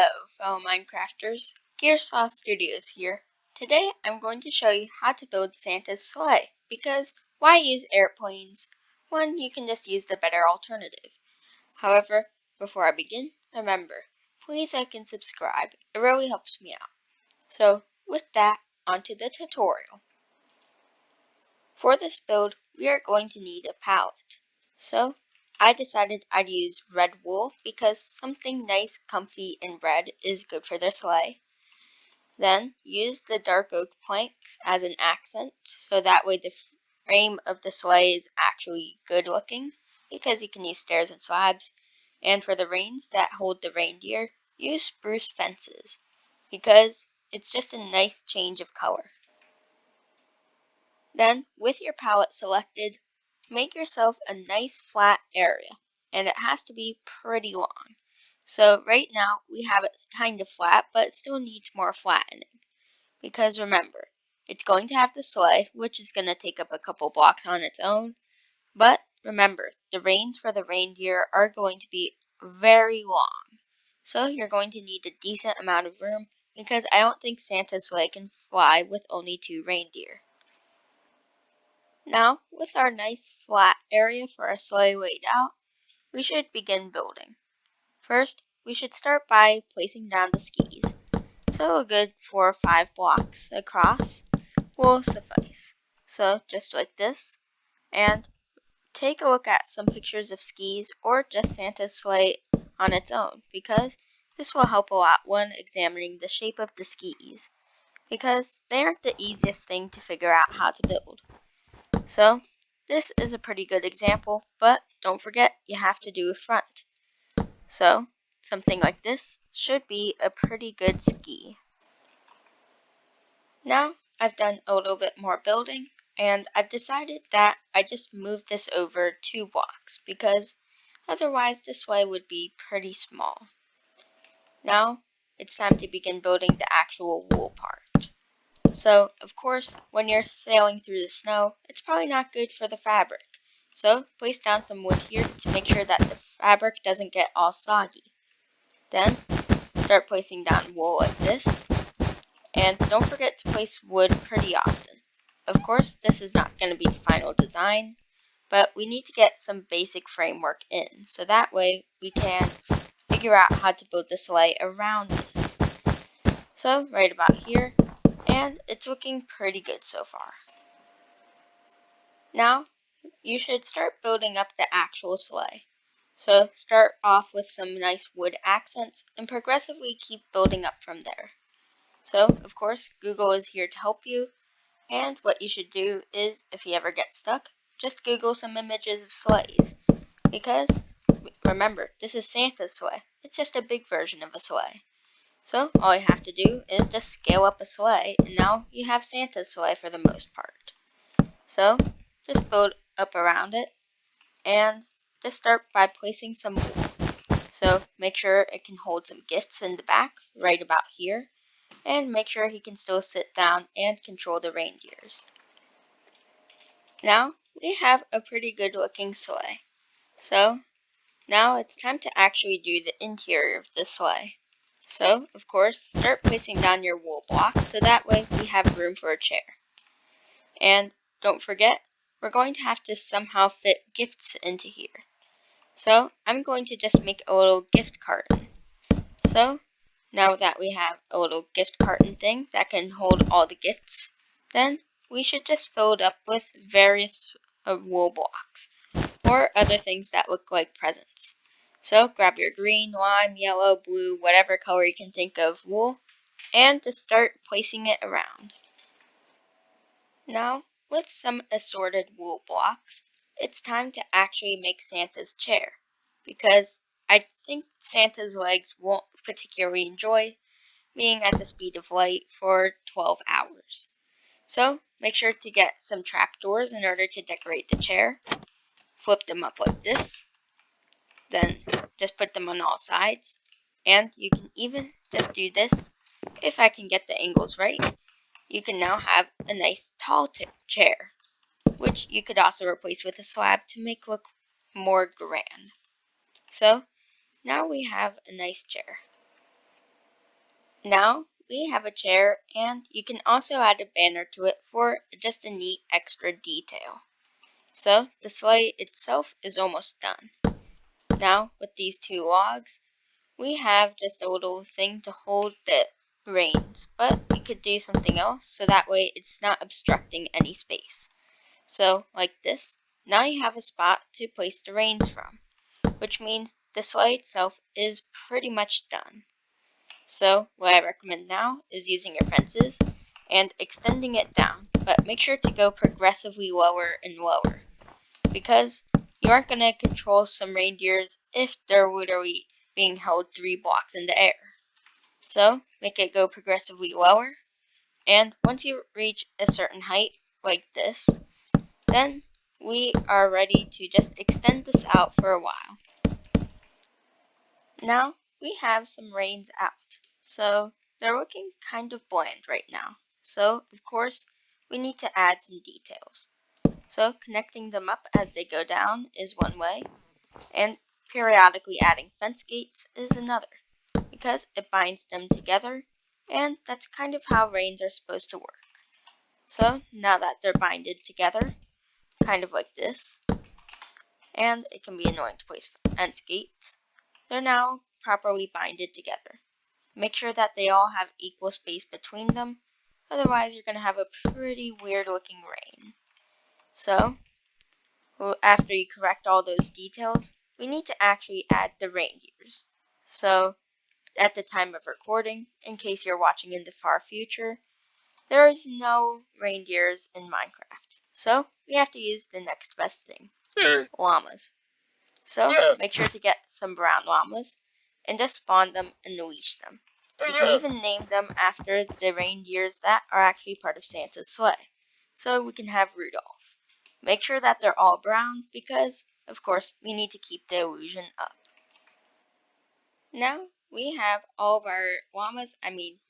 Hello, fellow Minecrafters. Gearsaw Studios here. Today I'm going to show you how to build Santa's sleigh, because why use airplanes when you can just use the better alternative? However, before I begin, remember, please like and subscribe. It really helps me out. So, with that, onto the tutorial. For this build, we are going to need a pallet. So, I decided I'd use red wool because something nice, comfy, and red is good for their sleigh. Then, use the dark oak planks as an accent, so that way the frame of the sleigh is actually good looking, because you can use stairs and slabs. And for the reins that hold the reindeer, use spruce fences, because it's just a nice change of color. Then, with your palette selected, make yourself a nice flat area, and it has to be pretty long. So right now we have it kind of flat, but it still needs more flattening. Because remember, it's going to have the sleigh, which is going to take up a couple blocks on its own. But remember, the reins for the reindeer are going to be very long. So you're going to need a decent amount of room, because I don't think Santa's sleigh can fly with only 2 reindeer. Now, with our nice flat area for our sleigh laid out, we should begin building. First, we should start by placing down the skis. So a good 4 or 5 blocks across will suffice. So just like this, and take a look at some pictures of skis or just Santa's sleigh on its own, because this will help a lot when examining the shape of the skis, because they aren't the easiest thing to figure out how to build. So, this is a pretty good example, but don't forget you have to do a front. So, something like this should be a pretty good ski. Now, I've done a little bit more building, and I've decided that I just moved this over 2 blocks, because otherwise this way would be pretty small. Now, it's time to begin building the actual wool part. So, of course, when you're sailing through the snow, it's probably not good for the fabric. So, place down some wood here to make sure that the fabric doesn't get all soggy. Then, start placing down wool like this. And don't forget to place wood pretty often. Of course, this is not going to be the final design, but we need to get some basic framework in, so that way we can figure out how to build the sleigh around this. So, right about here, and it's looking pretty good so far. Now, you should start building up the actual sleigh. So start off with some nice wood accents and progressively keep building up from there. So, of course, Google is here to help you, and what you should do is, if you ever get stuck, just Google some images of sleighs. Because, remember, this is Santa's sleigh. It's just a big version of a sleigh. So, all you have to do is just scale up a sleigh, and now you have Santa's sleigh for the most part. So, just build up around it, and just start by placing some wool. So, make sure it can hold some gifts in the back, right about here, and make sure he can still sit down and control the reindeers. Now, we have a pretty good looking sleigh. So, now it's time to actually do the interior of the sleigh. So, of course, start placing down your wool blocks so that way we have room for a chair. And don't forget, we're going to have to somehow fit gifts into here. So, I'm going to just make a little gift carton. So, now that we have a little gift carton thing that can hold all the gifts, then we should just fill it up with various wool blocks, or other things that look like presents. So grab your green, lime, yellow, blue, whatever color you can think of wool, and just start placing it around. Now, with some assorted wool blocks, it's time to actually make Santa's chair, because I think Santa's legs won't particularly enjoy being at the speed of light for 12 hours. So, make sure to get some trapdoors in order to decorate the chair. Flip them up like this. Then, just put them on all sides. And you can even just do this, if I can get the angles right. You can now have a nice tall chair, which you could also replace with a slab to make look more grand. So, now we have a nice chair. Now we have a chair, and you can also add a banner to it for just a neat extra detail. So the sleigh itself is almost done. Now with these two logs, we have just a little thing to hold the reins, but you could do something else so that way it's not obstructing any space. So like this, now you have a spot to place the reins from, which means the sleigh itself is pretty much done. So what I recommend now is using your fences and extending it down, but make sure to go progressively lower and lower, because you aren't going to control some reindeers if they're literally being held 3 blocks in the air. So make it go progressively lower, and once you reach a certain height, like this, then we are ready to just extend this out for a while. Now we have some reins out, so they're looking kind of bland right now. So of course we need to add some details. So connecting them up as they go down is one way, and periodically adding fence gates is another, because it binds them together, and that's kind of how reins are supposed to work. So now that they're binded together, kind of like this, and it can be annoying to place fence gates, they're now properly binded together. Make sure that they all have equal space between them, otherwise you're going to have a pretty weird looking rein. So, after you correct all those details, we need to actually add the reindeers. So, at the time of recording, in case you're watching in the far future, there is no reindeers in Minecraft. So, we have to use the next best thing, llamas. So, make sure to get some brown llamas and just spawn them and leash them. You can even name them after the reindeers that are actually part of Santa's sleigh. So we can have Rudolph. Make sure that they're all brown because, of course, we need to keep the illusion up. Now we have all of our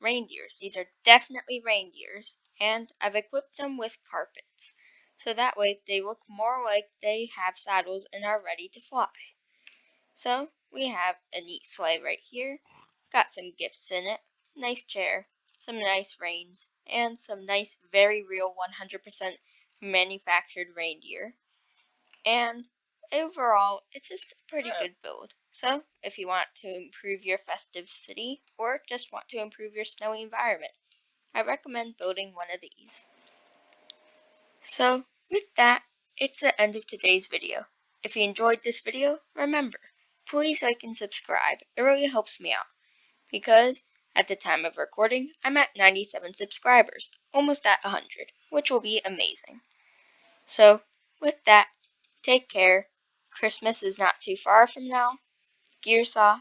reindeers. These are definitely reindeers, and I've equipped them with carpets. So that way they look more like they have saddles and are ready to fly. So we have a neat sleigh right here, got some gifts in it, nice chair, some nice reins, and some nice very real 100% manufactured reindeer. And overall, it's just a pretty good build. So if you want to improve your festive city or just want to improve your snowy environment, I recommend building one of these. So with that, it's the end of today's video. If you enjoyed this video, remember, please like and subscribe. It really helps me out, because at the time of recording, I'm at 97 subscribers, almost at 100, which will be amazing. So with that, take care. Christmas is not too far from now. Gearsaw